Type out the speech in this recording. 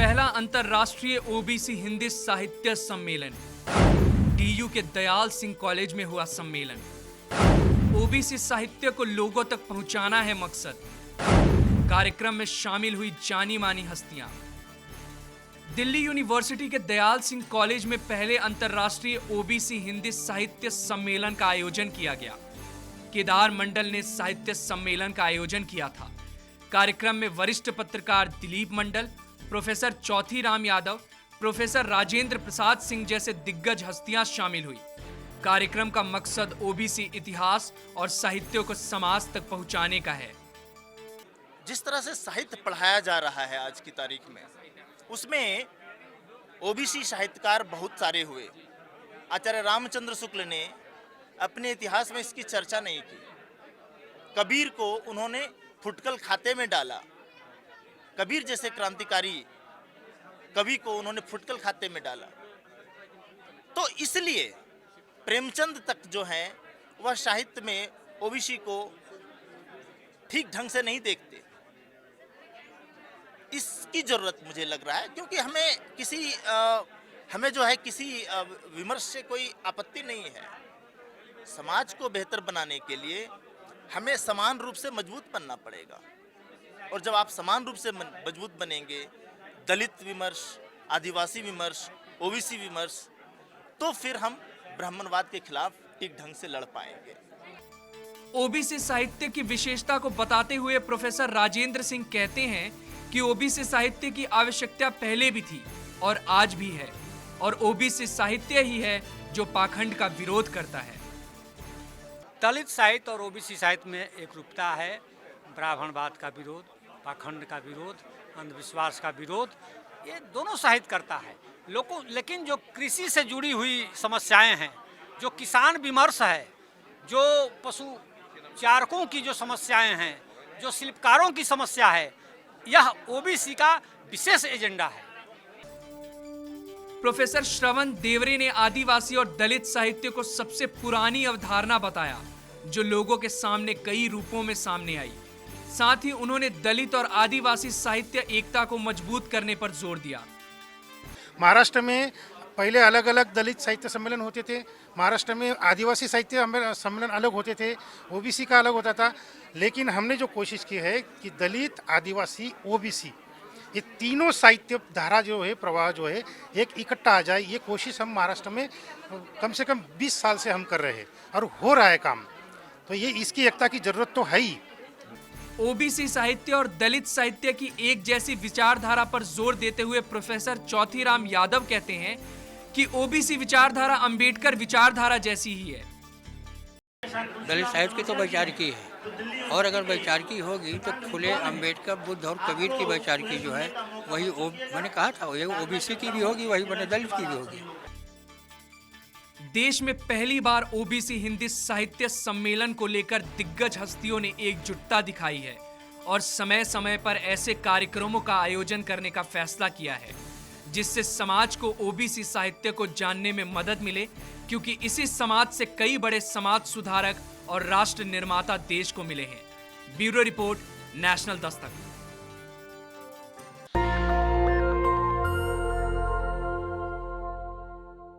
पहला अंतर्राष्ट्रीय ओबीसी हिंदी साहित्य सम्मेलन डीयू के दयाल सिंह कॉलेज में हुआ सम्मेलन। ओबीसी साहित्य को लोगों तक पहुंचाना है मकसद। कार्यक्रम में शामिल हुई जानी मानी हस्तियां। दिल्ली यूनिवर्सिटी के दयाल सिंह कॉलेज में पहले अंतर्राष्ट्रीय ओबीसी हिंदी साहित्य सम्मेलन का आयोजन किया गया। केदार मंडल ने साहित्य सम्मेलन का आयोजन किया था। कार्यक्रम में वरिष्ठ पत्रकार दिलीप मंडल, प्रोफेसर चौथीराम यादव, प्रोफेसर राजेंद्र प्रसाद सिंह जैसे दिग्गज हस्तियां शामिल हुई। कार्यक्रम का मकसद ओबीसी इतिहास और साहित्य को समाज तक पहुंचाने का है। जिस तरह से साहित्य पढ़ाया जा रहा है आज की तारीख में, उसमें ओबीसी साहित्यकार बहुत सारे हुए। आचार्य रामचंद्र शुक्ल ने अपने इतिहास में इसकी चर्चा नहीं की। कबीर को उन्होंने फुटकल खाते में डाला। कबीर जैसे क्रांतिकारी कवि को उन्होंने फुटकल खाते में डाला। तो इसलिए प्रेमचंद तक जो है वह साहित्य में ओबीसी को ठीक ढंग से नहीं देखते। इसकी जरूरत मुझे लग रहा है, क्योंकि हमें जो है किसी विमर्श से कोई आपत्ति नहीं है। समाज को बेहतर बनाने के लिए हमें समान रूप से मजबूत बनना पड़ेगा, और जब आप समान रूप से मजबूत बनेंगे, दलित विमर्श, आदिवासी विमर्श, ओबीसी विमर्श, तो फिर हम ब्राह्मणवाद के खिलाफ ठीक ढंग से लड़ पाएंगे। ओबीसी साहित्य की विशेषता को बताते हुए प्रोफेसर राजेंद्र सिंह कहते हैं कि ओबीसी साहित्य की आवश्यकता पहले भी थी और आज भी है, और ओबीसी साहित्य ही है जो पाखंड का विरोध करता है। दलित साहित्य और ओबीसी साहित्य में एक रूपता है। ब्राह्मणवाद का विरोध, पाखंड का विरोध, अंधविश्वास का विरोध, ये दोनों साहित्य करता है लोगों। लेकिन जो कृषि से जुड़ी हुई समस्याएं हैं, जो किसान विमर्श है, जो पशु चारकों की जो समस्याएं हैं, जो शिल्पकारों की समस्या है, यह ओबीसी का विशेष एजेंडा है। प्रोफेसर श्रवण देवरे ने आदिवासी और दलित साहित्य को सबसे पुरानी अवधारणा बताया, जो लोगों के सामने कई रूपों में सामने आई। साथ ही उन्होंने दलित और आदिवासी साहित्य एकता को मजबूत करने पर जोर दिया। महाराष्ट्र में पहले अलग अलग दलित साहित्य सम्मेलन होते थे, महाराष्ट्र में आदिवासी साहित्य सम्मेलन अलग होते थे, ओबीसी का अलग होता था। लेकिन हमने जो कोशिश की है कि दलित, आदिवासी, ओबीसी, ये तीनों साहित्य धारा जो है, प्रवाह जो है, एक इकट्ठा आ जाए, ये कोशिश हम महाराष्ट्र में कम से कम 20 साल से हम कर रहे हैं और हो रहा है काम। तो ये इसकी एकता की जरूरत तो है ही। ओबीसी साहित्य और दलित साहित्य की एक जैसी विचारधारा पर जोर देते हुए प्रोफेसर चौथीराम यादव कहते हैं कि ओबीसी विचारधारा अंबेडकर विचारधारा जैसी ही है। दलित साहित्य की तो वैचारिकी है, और अगर वैचारिकी होगी तो खुले अंबेडकर, बुद्ध और कबीर की वैचारिकी जो है वही मैंने कहा था, वही ओबीसी की भी होगी, वही मैंने दलित की भी होगी। देश में पहली बार ओबीसी हिंदी साहित्य सम्मेलन को लेकर दिग्गज हस्तियों ने एकजुटता दिखाई है और समय समय पर ऐसे कार्यक्रमों का आयोजन करने का फैसला किया है, जिससे समाज को ओबीसी साहित्य को जानने में मदद मिले, क्योंकि इसी समाज से कई बड़े समाज सुधारक और राष्ट्र निर्माता देश को मिले हैं। Bureau report, national Dastak.